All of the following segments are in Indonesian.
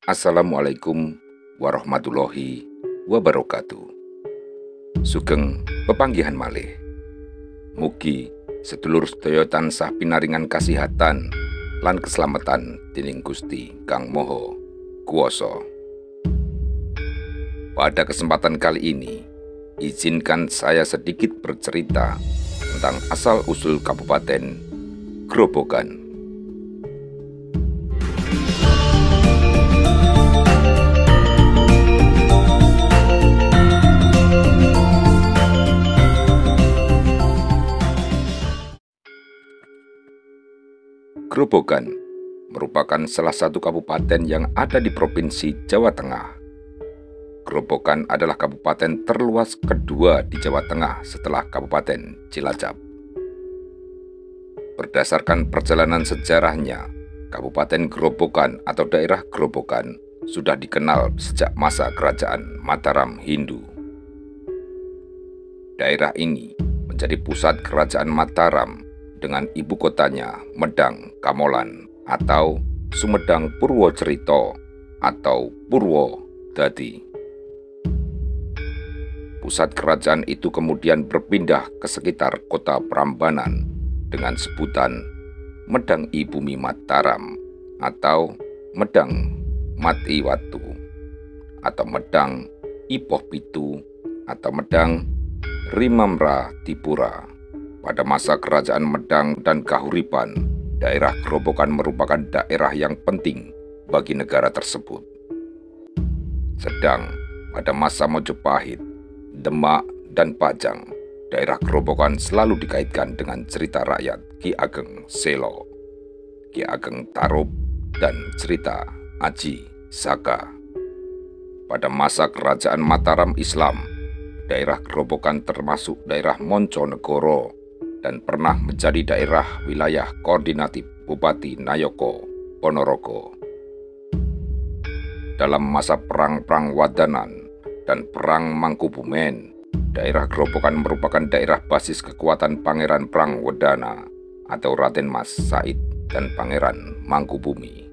Assalamualaikum warahmatullahi wabarakatuh. Sugeng pepanggihan malih. Mugi sedulur sedaya tansah pinaringan kasihatan lan keselamatan dening Gusti Kang Maha Kuwasa. Pada kesempatan kali ini, izinkan saya sedikit bercerita tentang asal-usul Kabupaten Grobogan. Grobogan merupakan salah satu kabupaten yang ada di Provinsi Jawa Tengah. Grobogan adalah kabupaten terluas kedua di Jawa Tengah setelah Kabupaten Cilacap. Berdasarkan perjalanan sejarahnya, Kabupaten Grobogan atau daerah Grobogan sudah dikenal sejak masa Kerajaan Mataram Hindu. Daerah ini menjadi pusat Kerajaan Mataram dengan ibu kotanya Medang Kamolan atau Sumedang Purwocerito atau Purwodadi. Pusat kerajaan itu kemudian berpindah ke sekitar kota Prambanan dengan sebutan Medang I Bumi Mataram atau Medang Mati Watu atau Medang Ipoh Pitu atau Medang Rimamra Dipura. Pada masa kerajaan Medang dan Kahuripan, daerah Grobogan merupakan daerah yang penting bagi negara tersebut. Sedang pada masa Mojopahit, Demak, dan Pajang, daerah Grobogan selalu dikaitkan dengan cerita rakyat Ki Ageng Selo, Ki Ageng Tarub, dan cerita Aji Saka. Pada masa kerajaan Mataram Islam, daerah Grobogan termasuk daerah Monconegoro dan pernah menjadi daerah wilayah koordinatif Bupati Nayoko Ponorogo. Dalam masa Perang Prangwadanan dan Perang Mangkubumen, daerah Grobogan merupakan daerah basis kekuatan Pangeran Prangwedana atau Raden Mas Said dan Pangeran Mangkubumi.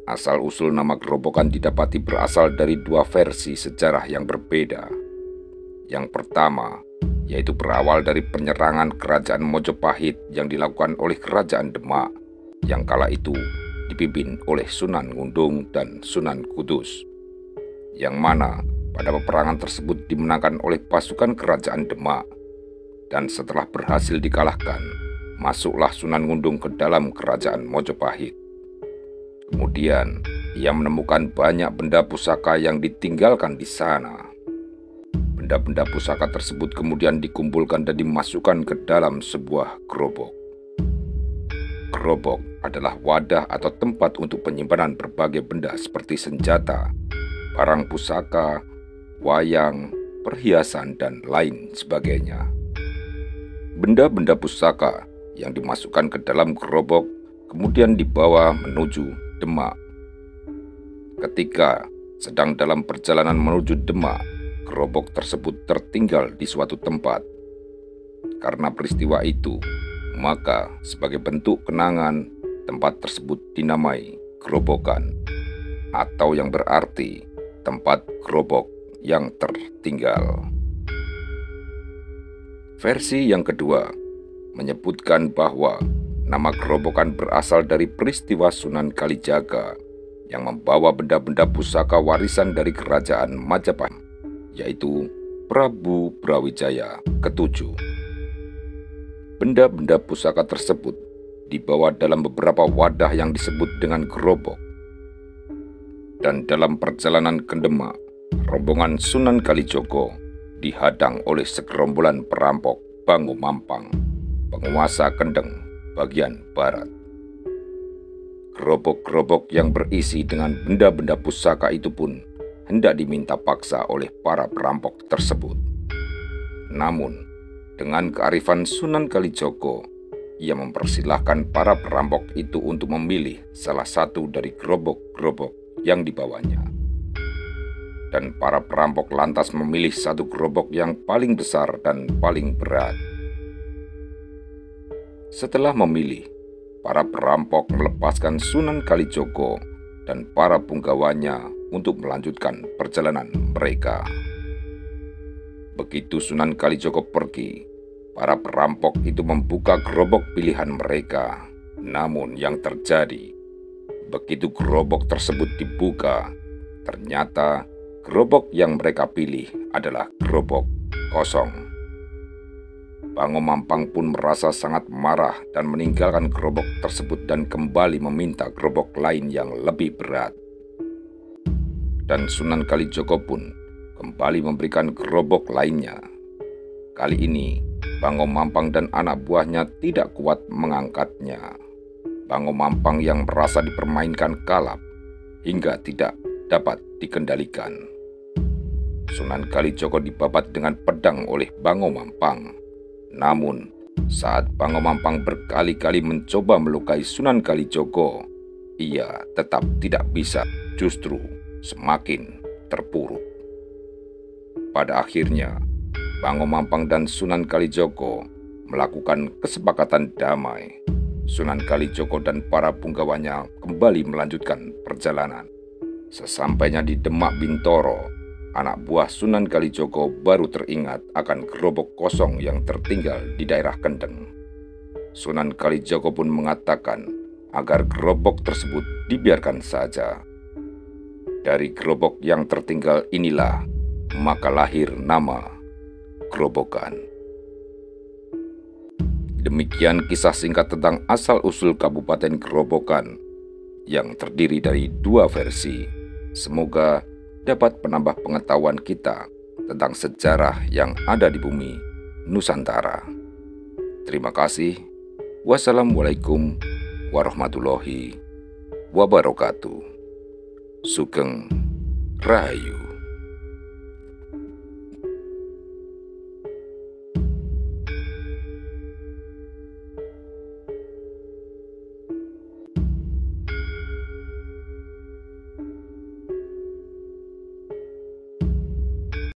Asal-usul nama Grobogan didapati berasal dari dua versi sejarah yang berbeda. Yang pertama, yaitu berawal dari penyerangan kerajaan Mojopahit yang dilakukan oleh kerajaan Demak yang kala itu dipimpin oleh Sunan Ngundung dan Sunan Kudus, yang mana pada peperangan tersebut dimenangkan oleh pasukan kerajaan Demak, dan setelah berhasil dikalahkan, masuklah Sunan Ngundung ke dalam kerajaan Mojopahit. Kemudian ia menemukan banyak benda pusaka yang ditinggalkan di sana. Benda-benda pusaka tersebut kemudian dikumpulkan dan dimasukkan ke dalam sebuah gerobak. Gerobak adalah wadah atau tempat untuk penyimpanan berbagai benda seperti senjata, barang pusaka, wayang, perhiasan, dan lain sebagainya. Benda-benda pusaka yang dimasukkan ke dalam gerobak kemudian dibawa menuju Demak. Ketika sedang dalam perjalanan menuju Demak, gerobak tersebut tertinggal di suatu tempat. Karena peristiwa itu, maka sebagai bentuk kenangan, tempat tersebut dinamai Grobogan, atau yang berarti tempat gerobak yang tertinggal. Versi yang kedua menyebutkan bahwa nama Grobogan berasal dari peristiwa Sunan Kalijaga yang membawa benda-benda pusaka warisan dari kerajaan Majapahit, yaitu Prabu Brawijaya ke-7. Benda-benda pusaka tersebut dibawa dalam beberapa wadah yang disebut dengan gerobak. Dan dalam perjalanan ke Demak, rombongan Sunan Kalijogo dihadang oleh segerombolan perampok Bangu Mampang, penguasa Kendeng bagian barat. Gerobak-gerobak yang berisi dengan benda-benda pusaka itu pun hendak diminta paksa oleh para perampok tersebut. Namun, dengan kearifan Sunan Kalijogo, ia mempersilahkan para perampok itu untuk memilih salah satu dari gerobak-gerobak yang dibawanya. Dan para perampok lantas memilih satu gerobak yang paling besar dan paling berat. Setelah memilih, para perampok melepaskan Sunan Kalijogo dan para punggawanya untuk melanjutkan perjalanan mereka. Begitu Sunan Kalijogo pergi, para perampok itu membuka gerobak pilihan mereka. Namun yang terjadi, begitu gerobak tersebut dibuka, ternyata gerobak yang mereka pilih adalah gerobak kosong. Bango Mampang pun merasa sangat marah dan meninggalkan gerobak tersebut dan kembali meminta gerobak lain yang lebih berat. Dan Sunan Kalijogo pun kembali memberikan gerobak lainnya. Kali ini Bango Mampang dan anak buahnya tidak kuat mengangkatnya. Bango Mampang yang merasa dipermainkan kalap hingga tidak dapat dikendalikan. Sunan Kalijogo dibabat dengan pedang oleh Bango Mampang. Namun, saat Bango Mampang berkali-kali mencoba melukai Sunan Kalijogo, ia tetap tidak bisa, justru semakin terpuruk. Pada akhirnya, Bango Mampang dan Sunan Kalijogo melakukan kesepakatan damai. Sunan Kalijogo dan para punggawanya kembali melanjutkan perjalanan. Sesampainya di Demak Bintoro, anak buah Sunan Kalijogo baru teringat akan gerobak kosong yang tertinggal di daerah Kendeng. Sunan Kalijogo pun mengatakan agar gerobak tersebut dibiarkan saja. Dari gerobak yang tertinggal inilah maka lahir nama Grobogan. Demikian kisah singkat tentang asal-usul Kabupaten Grobogan yang terdiri dari dua versi. Semoga dapat menambah pengetahuan kita tentang sejarah yang ada di bumi Nusantara. Terima kasih. Wassalamualaikum warahmatullahi wabarakatuh. Sugeng Rahayu.